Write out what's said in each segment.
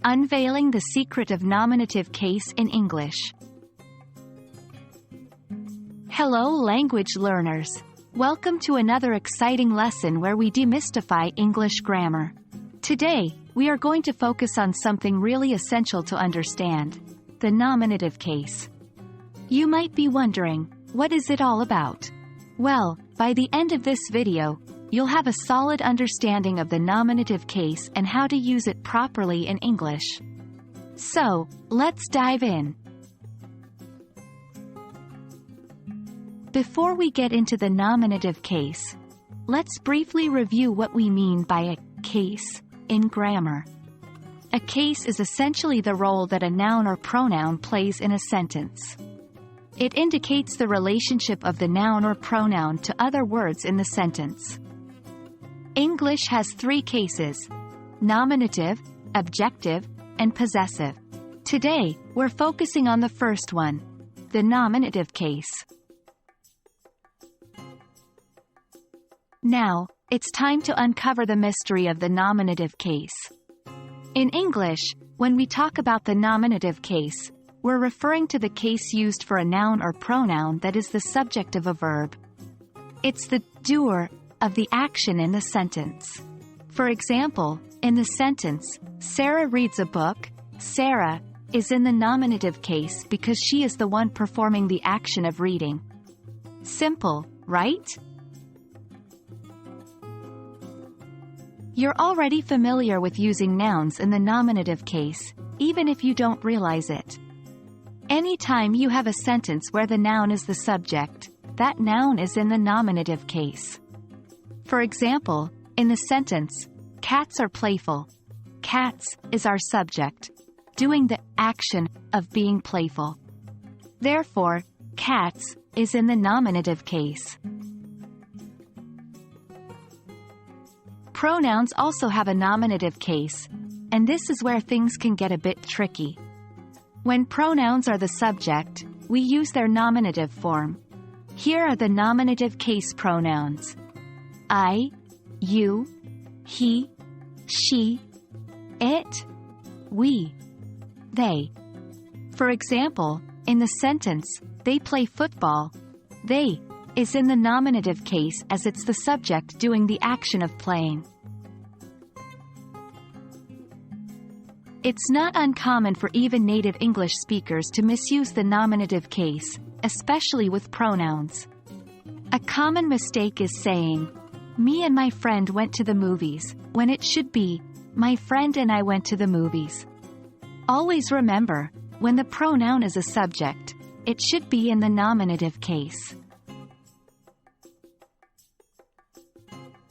Unveiling the Secret of Nominative Case in English. Hello language learners. Welcome to another exciting lesson where we demystify English grammar. Today, we are going to focus on something really essential to understand: the nominative case. You might be wondering, what is it all about? Well, by the end of this video, you'll have a solid understanding of the nominative case and how to use it properly in English. So, let's dive in. Before we get into the nominative case, let's briefly review what we mean by a case in grammar. A case is essentially the role that a noun or pronoun plays in a sentence. It indicates the relationship of the noun or pronoun to other words in the sentence. English has three cases: nominative, objective, and possessive. Today, we're focusing on the first one, the nominative case. Now, it's time to uncover the mystery of the nominative case. In English, when we talk about the nominative case, we're referring to the case used for a noun or pronoun that is the subject of a verb. It's the doer of the action in the sentence. For example, in the sentence, Sarah reads a book, Sarah is in the nominative case because she is the one performing the action of reading. Simple, right? You're already familiar with using nouns in the nominative case, even if you don't realize it. Anytime you have a sentence where the noun is the subject, that noun is in the nominative case. For example, in the sentence, cats are playful, cats is our subject, doing the action of being playful. Therefore, cats is in the nominative case. Pronouns also have a nominative case, and this is where things can get a bit tricky. When pronouns are the subject, we use their nominative form. Here are the nominative case pronouns: I, you, he, she, it, we, they. For example, in the sentence, they play football, they is in the nominative case as it's the subject doing the action of playing. It's not uncommon for even native English speakers to misuse the nominative case, especially with pronouns. A common mistake is saying, "Me and my friend went to the movies," when it should be, "My friend and I went to the movies." Always remember, when the pronoun is a subject, it should be in the nominative case.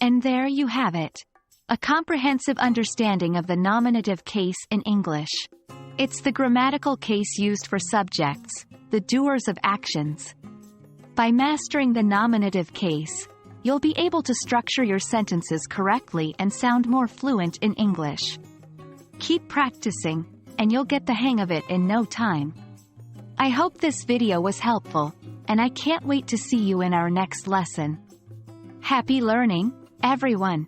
And there you have it. A comprehensive understanding of the nominative case in English. It's the grammatical case used for subjects, the doers of actions. By mastering the nominative case, you'll be able to structure your sentences correctly and sound more fluent in English. Keep practicing, and you'll get the hang of it in no time. I hope this video was helpful, and I can't wait to see you in our next lesson. Happy learning, everyone!